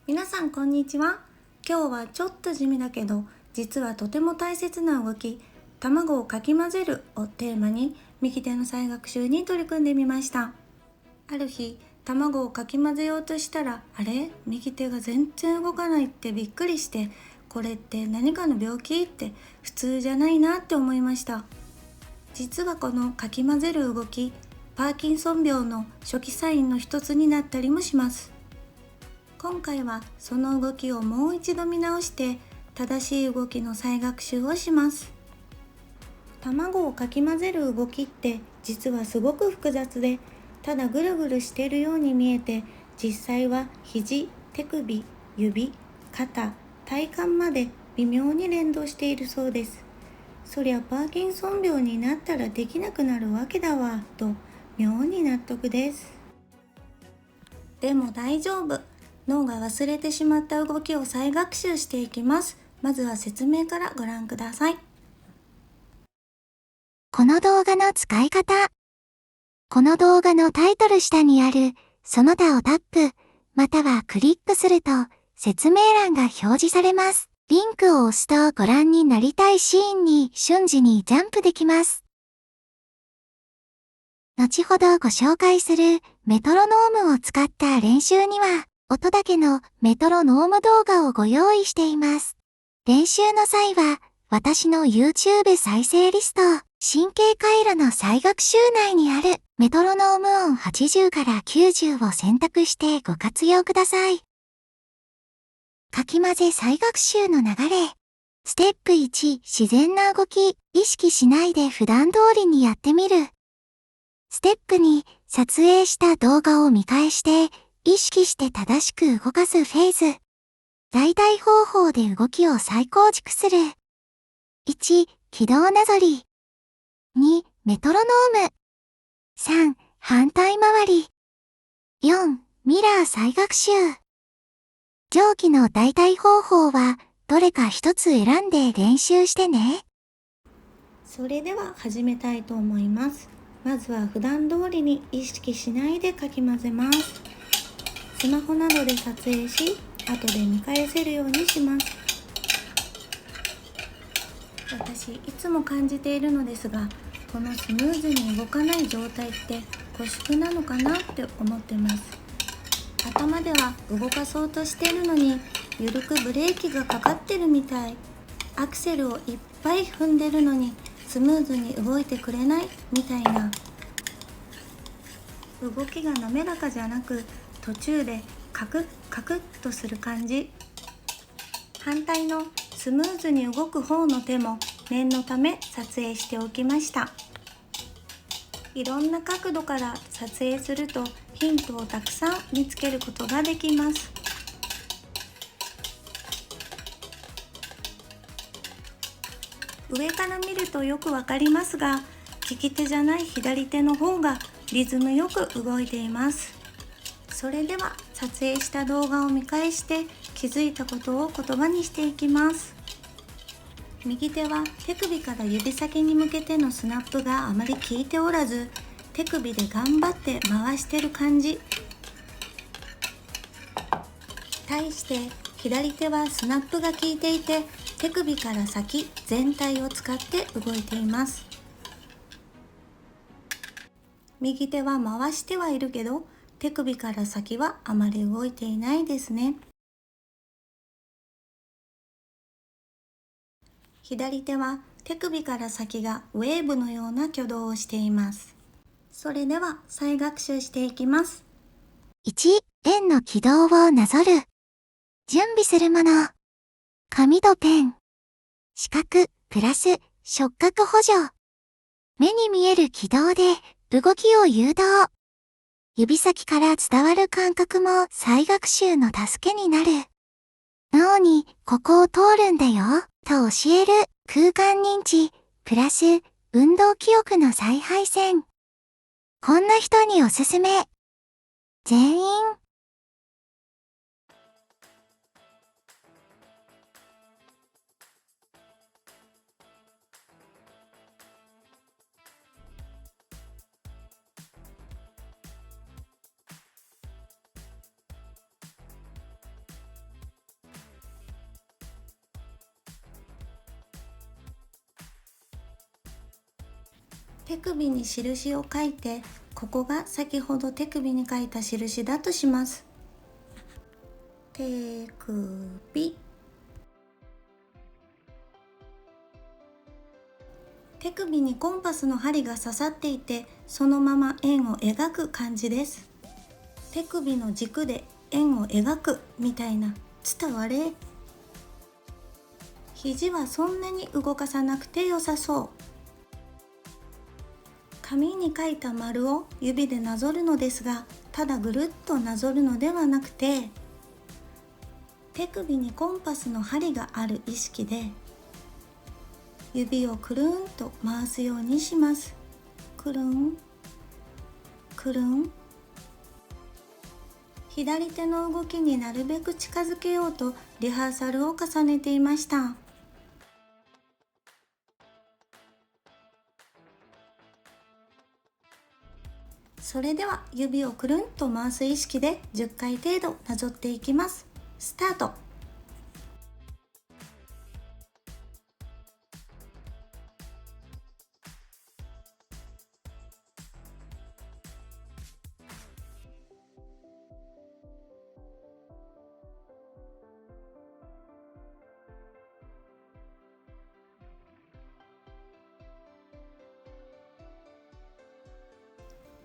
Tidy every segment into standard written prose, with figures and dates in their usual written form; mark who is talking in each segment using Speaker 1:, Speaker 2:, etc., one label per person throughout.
Speaker 1: 皆さんこんにちは。今日はちょっと地味だけど実はとても大切な動き、卵をかき混ぜるをテーマに右手の再学習に取り組んでみました。ある日、卵をかき混ぜようとしたら、あれ、右手が全然動かないってびっくりして、これって何かの病気って普通じゃないなって思いました。実はこのかき混ぜる動き、パーキンソン病の初期サインの一つになったりもします。今回はその動きをもう一度見直して正しい動きの再学習をします。卵をかき混ぜる動きって実はすごく複雑で、ただぐるぐるしているように見えて、実際は肘、手首、指、肩、体幹まで微妙に連動しているそうです。そりゃパーキンソン病になったらできなくなるわけだわと妙に納得です。でも大丈夫。脳が忘れてしまった動きを再学習していきます。まずは説明からご覧ください。
Speaker 2: この動画の使い方。この動画のタイトル下にあるその他をタップ、またはクリックすると説明欄が表示されます。リンクを押すとご覧になりたいシーンに瞬時にジャンプできます。後ほどご紹介するメトロノームを使った練習には音だけのメトロノーム動画をご用意しています。練習の際は私の YouTube 再生リスト、神経回路の再学習内にあるメトロノーム音80から90を選択してご活用ください。かき混ぜ再学習の流れ。ステップ1、自然な動き、意識しないで普段通りにやってみる。ステップ2、撮影した動画を見返して、意識して正しく動かすフェーズ。代替方法で動きを再構築する。1、軌道なぞり。2、メトロノーム。3、反対回り。4、ミラー再学習。上記の代替方法はどれか一つ選んで練習してね。
Speaker 1: それでは始めたいと思います。まずは普段通りに意識しないでかき混ぜます。スマホなどで撮影し、後で見返せるようにします。私いつも感じているのですが、このスムーズに動かない状態って固縮なのかなって思ってます。頭では動かそうとしているのに、緩くブレーキがかかってるみたい。アクセルをいっぱい踏んでるのにスムーズに動いてくれないみたいな。動きが滑らかじゃなく、途中でカクッカクッとする感じ。反対のスムーズに動く方の手も念のため撮影しておきました。いろんな角度から撮影するとヒントをたくさん見つけることができます。上から見るとよくわかりますが、利き手じゃない左手の方がリズムよく動いています。それでは撮影した動画を見返して気づいたことを言葉にしていきます。右手は手首から指先に向けてのスナップがあまり効いておらず、手首で頑張って回してる感じ。対して左手はスナップが効いていて、手首から先全体を使って動いています。右手は回してはいるけど、手首から先はあまり動いていないですね。左手は手首から先がウェーブのような挙動をしています。それでは再学習していきます。
Speaker 2: 1、円の軌道をなぞる。準備するもの。紙とペン。四角、プラス、触覚補助。目に見える軌道で動きを誘導。指先から伝わる感覚も再学習の助けになる。脳にここを通るんだよと教える空間認知、プラス運動記憶の再配線。こんな人におすすめ。全員。
Speaker 1: 手首に印を書いて、ここが先ほど手首に書いた印だとします。手首。手首にコンパスの針が刺さっていて、そのまま円を描く感じです。手首の軸で円を描くみたいな、伝われ。肘はそんなに動かさなくて良さそう。紙に書いた丸を指でなぞるのですが、ただぐるっとなぞるのではなくて、手首にコンパスの針がある意識で、指をくるんと回すようにします。くるん、くるん。左手の動きになるべく近づけようとリハーサルを重ねていました。それでは指をくるんと回す意識で10回程度なぞっていきます。スタート。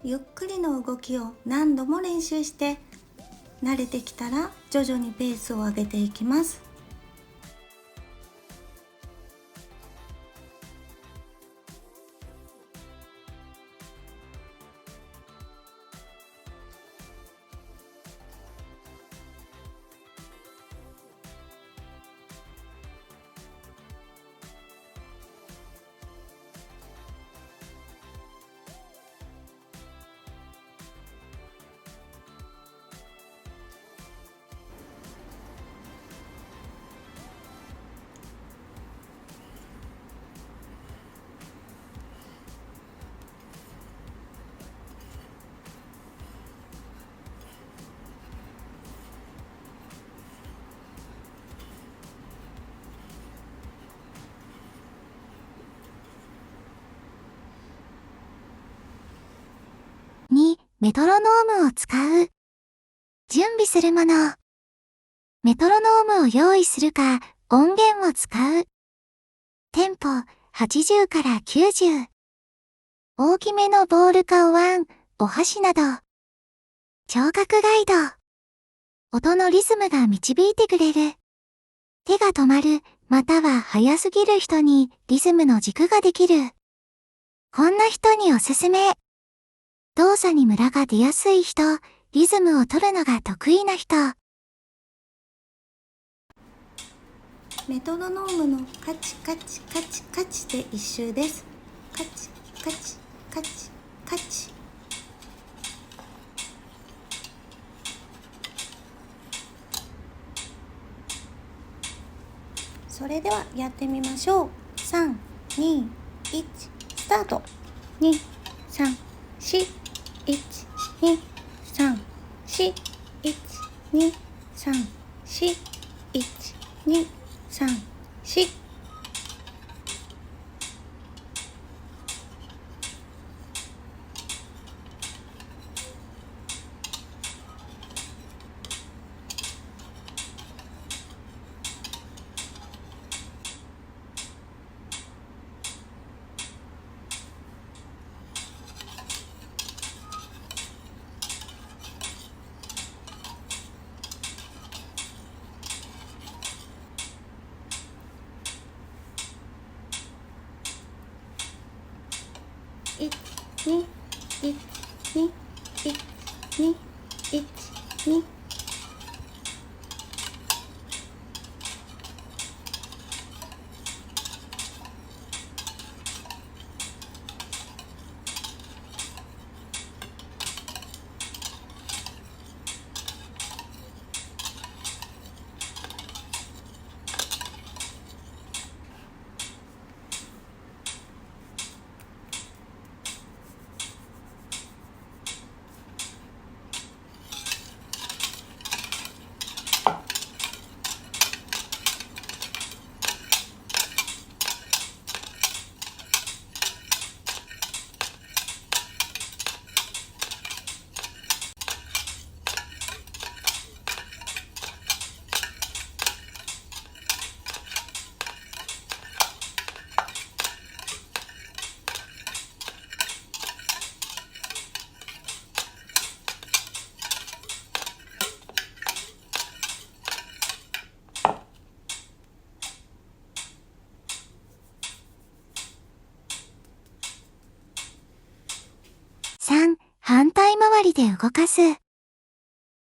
Speaker 1: ゆっくりの動きを何度も練習して、慣れてきたら徐々にペースを上げていきます。
Speaker 2: 2、メトロノームを使う。準備するもの。メトロノームを用意するか、音源を使う。テンポ80から90。大きめのボールかお椀、お箸など。聴覚ガイド。音のリズムが導いてくれる。手が止まる、または速すぎる人にリズムの軸ができる。こんな人におすすめ。動作にムラが出やすい人、リズムを取るのが得意な人。
Speaker 1: メトロノームのカチカチカチカチで一周です。カチカチカチカチ。それではやってみましょう。3、2、1、スタート。2、3、4、1、2、3、4、1、2、3、4、1、2、3、4。1、2、1、2、1、2、1、2。。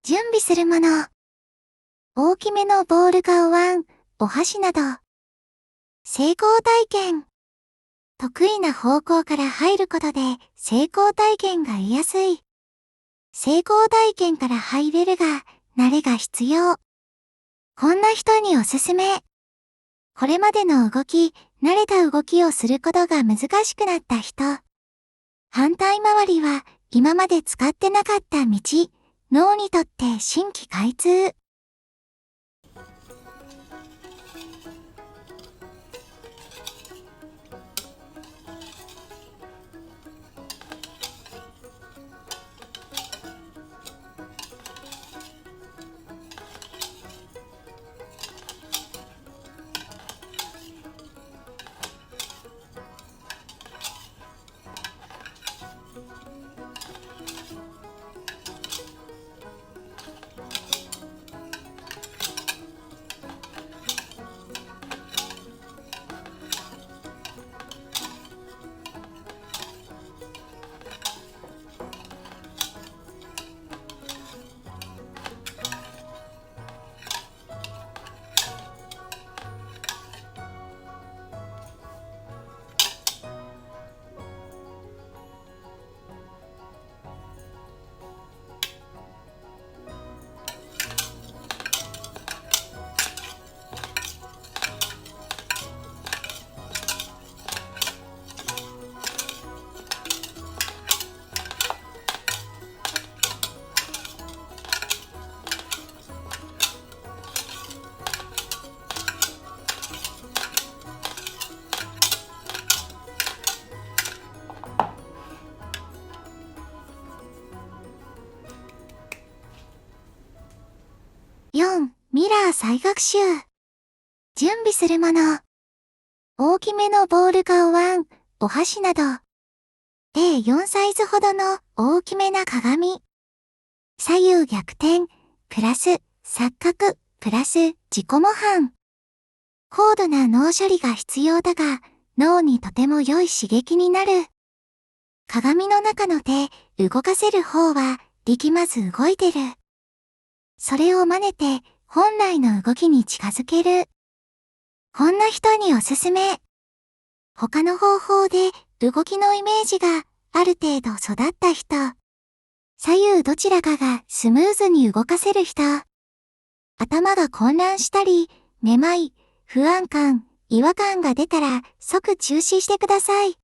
Speaker 2: 準備するもの。大きめのボールかお椀、お箸など。成功体験。得意な方向から入ることで成功体験が得やすい。成功体験から入れるが、慣れが必要。こんな人におすすめ。これまでの動き、慣れた動きをすることが難しくなった人。反対回りは今まで使ってなかった道、脳にとって新規開通。4. ミラー再学習。準備するもの。大きめのボールかお椀、お箸など。A4 サイズほどの大きめな鏡。左右逆転、プラス、錯覚、プラス、自己模範。高度な脳処理が必要だが、脳にとても良い刺激になる。鏡の中の手、動かせる方は力まず動いてる。それを真似て本来の動きに近づける。こんな人におすすめ。他の方法で動きのイメージがある程度育った人。左右どちらかがスムーズに動かせる人。頭が混乱したり、めまい、不安感、違和感が出たら即中止してください。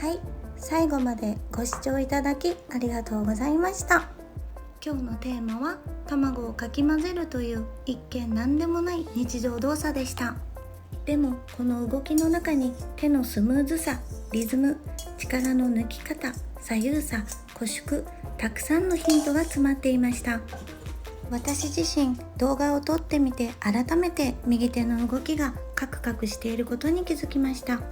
Speaker 1: はい、最後までご視聴いただきありがとうございました。今日のテーマは卵をかき混ぜるという一見何でもない日常動作でした。でもこの動きの中に手のスムーズさ、リズム、力の抜き方、左右差、固縮、たくさんのヒントが詰まっていました。私自身動画を撮ってみて改めて右手の動きがカクカクしていることに気づきました。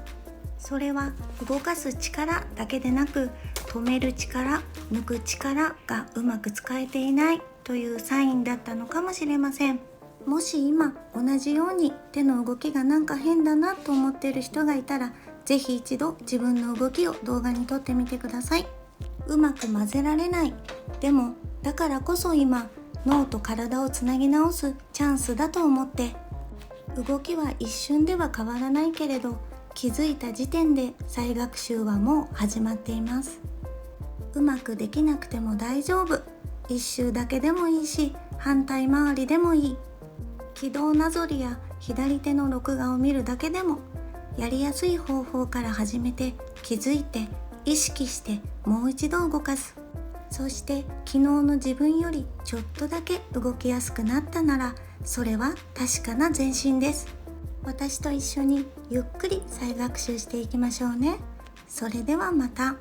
Speaker 1: それは動かす力だけでなく、止める力、抜く力がうまく使えていないというサインだったのかもしれません。もし今同じように手の動きがなんか変だなと思っている人がいたら、ぜひ一度自分の動きを動画に撮ってみてください。うまく混ぜられない。でもだからこそ今、脳と体をつなぎ直すチャンスだと思って、動きは一瞬では変わらないけれど、気づいた時点で再学習はもう始まっています。うまくできなくても大丈夫。一周だけでもいいし、反対回りでもいい。軌道なぞりや左手の録画を見るだけでも、やりやすい方法から始めて、気づいて意識してもう一度動かす。そして昨日の自分よりちょっとだけ動きやすくなったなら、それは確かな前進です。私と一緒にゆっくり再学習していきましょうね。それではまた。